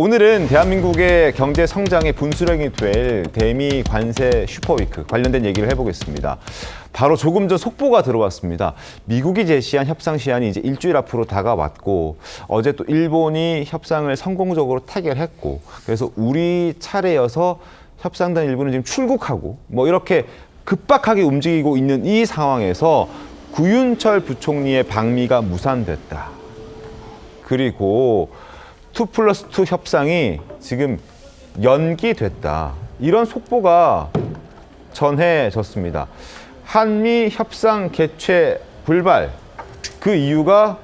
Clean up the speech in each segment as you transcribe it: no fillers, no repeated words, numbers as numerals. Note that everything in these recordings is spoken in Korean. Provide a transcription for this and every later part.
오늘은 대한민국의 경제 성장의 분수령이 될 대미 관세 슈퍼위크 관련된 얘기를 해보겠습니다. 바로 조금 전 속보가 들어왔습니다. 미국이 제시한 협상 시한이 이제 일주일 앞으로 다가왔고 어제 또 일본이 협상을 성공적으로 타결했고 그래서 우리 차례여서 협상단 일부는 지금 출국하고 뭐 이렇게 급박하게 움직이고 있는 이 상황에서 구윤철 부총리의 방미가 무산됐다. 그리고 2+2 협상이 지금 연기됐다. 이런 속보가 전해졌습니다. 한미 협상 개최 불발. 그 이유가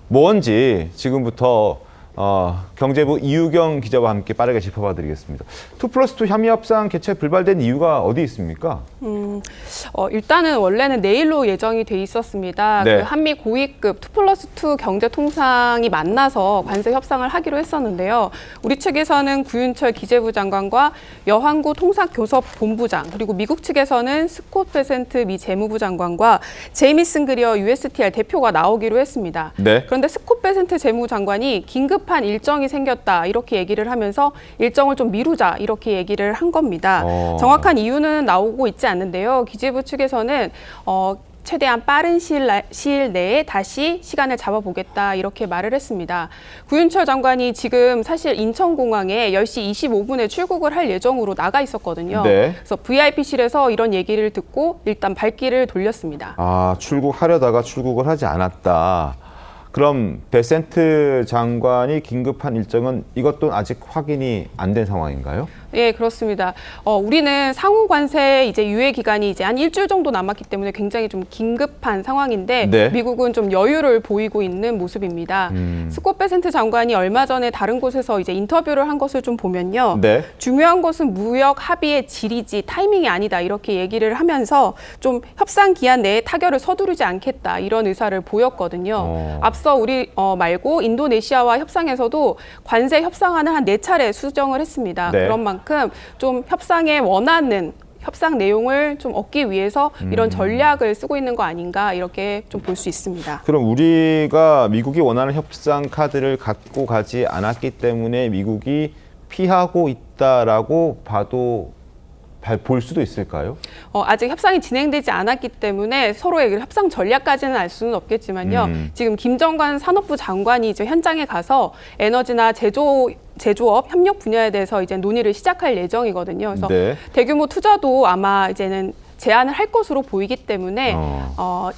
뭔지 지금부터 경제부 이유경 기자와 함께 빠르게 짚어봐 드리겠습니다. 2+2 한미 협상 개최 불발된 이유가 어디 있습니까? 일단은 원래는 내일로 예정이 돼 있었습니다. 네. 그 한미 고위급 2+2 경제 통상이 만나서 관세 협상을 하기로 했었는데요. 우리 측에서는 구윤철 기재부 장관과 여항구 통상교섭 본부장, 그리고 미국 측에서는 스콧 베센트 미 재무부 장관과 제이미슨 그리어 USTR 대표가 나오기로 했습니다. 네. 그런데 스콧 베센트 재무부 장관이 긴급한 일정이 생겼다 이렇게 얘기를 하면서 일정을 좀 미루자 이렇게 얘기를 한 겁니다. 정확한 이유는 나오고 있지 않는데요. 기재부 측에서는 최대한 빠른 시일 내에 다시 시간을 잡아보겠다 이렇게 말을 했습니다. 구윤철 장관이 지금 사실 인천공항에 10시 25분에 출국을 할 예정으로 나가 있었거든요. 네. 그래서 VIP실에서 이런 얘기를 듣고 일단 발길을 돌렸습니다. 출국하려다가 출국을 하지 않았다. 그럼 베센트 장관이 긴급한 일정은 이것도 아직 확인이 안 된 상황인가요? 예, 그렇습니다. 우리는 상호 관세 이제 유예 기간이 이제 한 일주일 정도 남았기 때문에 굉장히 좀 긴급한 상황인데 네. 미국은 좀 여유를 보이고 있는 모습입니다. 스콧 베센트 장관이 얼마 전에 다른 곳에서 이제 인터뷰를 한 것을 좀 보면요. 네. 중요한 것은 무역 합의의 질이지 타이밍이 아니다 이렇게 얘기를 하면서 좀 협상 기한 내에 타결을 서두르지 않겠다 이런 의사를 보였거든요. 앞서 우리 말고 인도네시아와 협상에서도 관세 협상안을 한 4차례 수정을 했습니다. 네. 그런 만큼 좀 협상에 원하는 협상 내용을 좀 얻기 위해서 이런 전략을 쓰고 있는 거 아닌가 이렇게 좀 볼 수 있습니다. 그럼 우리가 미국이 원하는 협상 카드를 갖고 가지 않았기 때문에 미국이 피하고 있다라고 봐도 볼 수도 있을까요? 아직 협상이 진행되지 않았기 때문에 서로의 협상 전략까지는 알 수는 없겠지만요. 지금 김정관 산업부 장관이 이제 현장에 가서 에너지나 제조업 협력 분야에 대해서 이제 논의를 시작할 예정이거든요. 그래서 네. 대규모 투자도 아마 이제는 제안을 할 것으로 보이기 때문에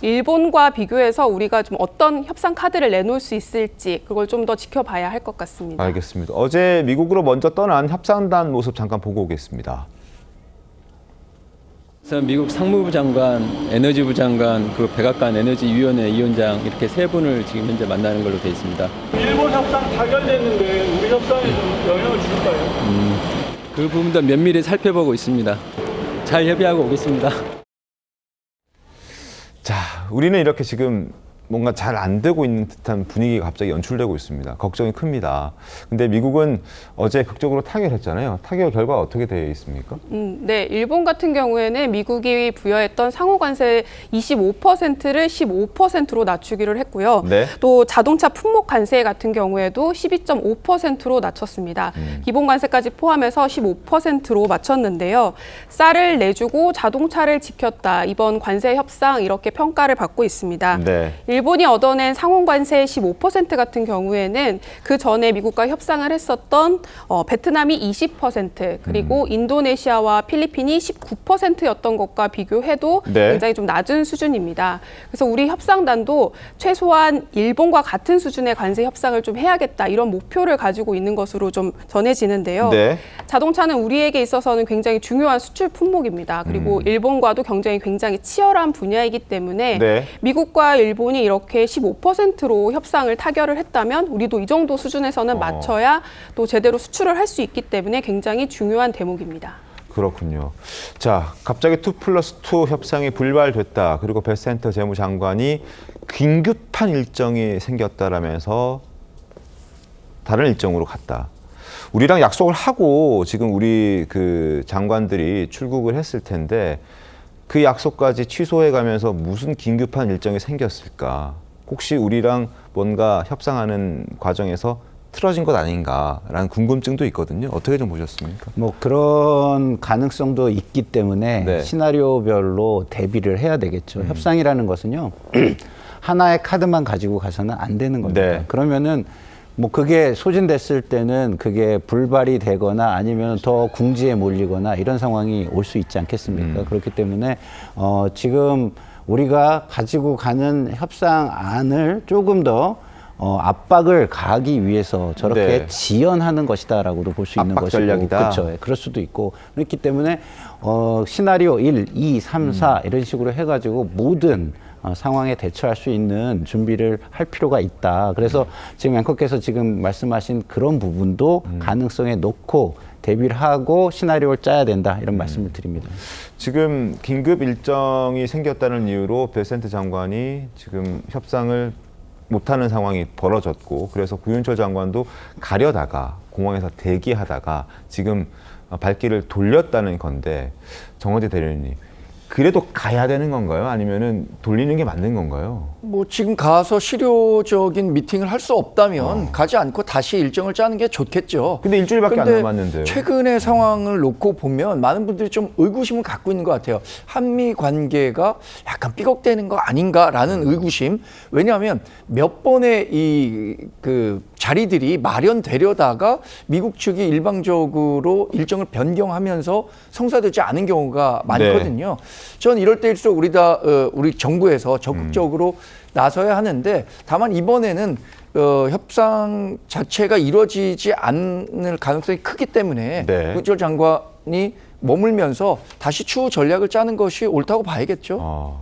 일본과 비교해서 우리가 좀 어떤 협상 카드를 내놓을 수 있을지 그걸 좀 더 지켜봐야 할 것 같습니다. 알겠습니다. 어제 미국으로 먼저 떠난 협상단 모습 잠깐 보고 오겠습니다. 그래서 미국 상무부 장관, 에너지부 장관, 그 백악관 에너지위원회 위원장 이렇게 3분을 지금 현재 만나는 걸로 되어 있습니다. 일본 협상 타결됐는데 우리 협상에 좀 영향을 줄까요? 그 부분도 면밀히 살펴보고 있습니다. 잘 협의하고 오겠습니다. 자, 우리는 이렇게 지금 뭔가 잘 안 되고 있는 듯한 분위기가 갑자기 연출되고 있습니다. 걱정이 큽니다. 근데 미국은 어제 극적으로 타결했잖아요. 타결 결과 어떻게 되어 있습니까? 네, 일본 같은 경우에는 미국이 부여했던 상호 관세 25%를 15%로 낮추기로 했고요. 네. 또 자동차 품목 관세 같은 경우에도 12.5%로 낮췄습니다. 기본 관세까지 포함해서 15%로 맞췄는데요. 쌀을 내주고 자동차를 지켰다. 이번 관세 협상 이렇게 평가를 받고 있습니다. 네. 일본이 얻어낸 상호 관세 15% 같은 경우에는 그 전에 미국과 협상을 했었던 베트남이 20% 그리고 인도네시아와 필리핀이 19%였던 것과 비교해도 네. 굉장히 좀 낮은 수준입니다. 그래서 우리 협상단도 최소한 일본과 같은 수준의 관세 협상을 좀 해야겠다 이런 목표를 가지고 있는 것으로 좀 전해지는데요. 네. 자동차는 우리에게 있어서는 굉장히 중요한 수출 품목입니다. 그리고 일본과도 경쟁이 굉장히 치열한 분야이기 때문에 네. 미국과 일본이 이렇게 15%로 협상을 타결을 했다면 우리도 이 정도 수준에서는 맞춰야 또 제대로 수출을 할 수 있기 때문에 굉장히 중요한 대목입니다. 그렇군요. 자, 갑자기 2+2 협상이 불발됐다. 그리고 베센트 재무장관이 긴급한 일정이 생겼다라면서 다른 일정으로 갔다. 우리랑 약속을 하고 지금 우리 그 장관들이 출국을 했을 텐데 그 약속까지 취소해가면서 무슨 긴급한 일정이 생겼을까? 혹시 우리랑 뭔가 협상하는 과정에서 틀어진 것 아닌가라는 궁금증도 있거든요. 어떻게 좀 보셨습니까? 뭐 그런 가능성도 있기 때문에 네. 시나리오별로 대비를 해야 되겠죠. 협상이라는 것은요. 하나의 카드만 가지고 가서는 안 되는 겁니다. 네. 그러면은 뭐 그게 소진됐을 때는 그게 불발이 되거나 아니면 더 궁지에 몰리거나 이런 상황이 올 수 있지 않겠습니까? 그렇기 때문에 지금 우리가 가지고 가는 협상안을 조금 더 압박을 가하기 위해서 저렇게 네. 지연하는 것이다라고도 볼 수 있는 압박 것이고, 전략이다. 그렇죠. 그럴 수도 있고 그렇기 때문에 시나리오 1, 2, 3, 4 이런 식으로 해가지고 모든 상황에 대처할 수 있는 준비를 할 필요가 있다. 그래서 지금 앵커께서 지금 말씀하신 그런 부분도 가능성에 놓고 대비를 하고 시나리오를 짜야 된다 이런 말씀을 드립니다. 지금 긴급 일정이 생겼다는 이유로 베센트 장관이 지금 협상을 못하는 상황이 벌어졌고 그래서 구윤철 장관도 가려다가 공항에서 대기하다가 지금 발길을 돌렸다는 건데 정원재 대변인님 그래도 가야 되는 건가요? 아니면은 돌리는 게 맞는 건가요? 뭐 지금 가서 실효적인 미팅을 할 수 없다면 가지 않고 다시 일정을 짜는 게 좋겠죠. 근데 일주일밖에 안 근데 남았는데요. 최근의 상황을 놓고 보면 많은 분들이 좀 의구심을 갖고 있는 것 같아요. 한미 관계가 약간 삐걱대는 거 아닌가라는 의구심. 왜냐하면 몇 번의 그 자리들이 마련되려다가 미국 측이 일방적으로 일정을 변경하면서 성사되지 않은 경우가 많거든요. 전 이럴 때일수록 우리 정부에서 적극적으로 나서야 하는데 다만 이번에는 협상 자체가 이루어지지 않을 가능성이 크기 때문에 네. 구윤철 장관이 머물면서 다시 추후 전략을 짜는 것이 옳다고 봐야겠죠.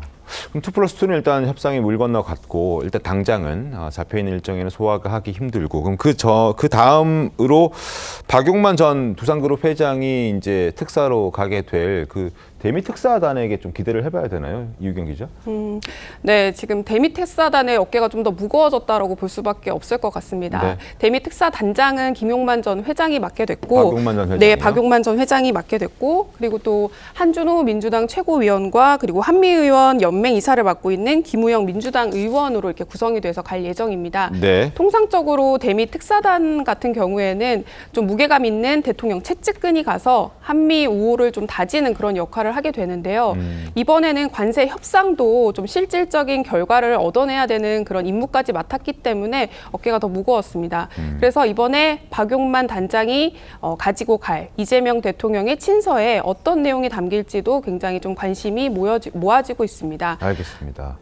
그럼 2+2는 일단 협상이 물 건너갔고 일단 당장은 잡혀있는 일정에는 소화가 하기 힘들고 그럼 그 다음으로 박용만 전 두산그룹 회장이 이제 특사로 가게 될 그 대미 특사단에게 좀 기대를 해봐야 되나요, 이유경 기자? 네, 지금 대미 특사단의 어깨가 좀 더 무거워졌다라고 볼 수밖에 없을 것 같습니다. 네. 대미 특사단장은 김용만 전 회장이 맡게 됐고, 박용만 전 회장이요? 네, 박용만 전 회장이 맡게 됐고, 그리고 또 한준호 민주당 최고위원과 그리고 한미의원 연맹 이사를 맡고 있는 김우영 민주당 의원으로 이렇게 구성이 돼서 갈 예정입니다. 네. 통상적으로 대미 특사단 같은 경우에는 좀 무게감 있는 대통령 채찍근이 가서 한미 우호를 좀 다지는 그런 역할을 하게 되는데요. 이번에는 관세 협상도 좀 실질적인 결과를 얻어내야 되는 그런 임무까지 맡았기 때문에 어깨가 더 무거웠습니다. 그래서 이번에 박용만 단장이 가지고 갈 이재명 대통령의 친서에 어떤 내용이 담길지도 굉장히 좀 관심이 모아지고 있습니다. 알겠습니다.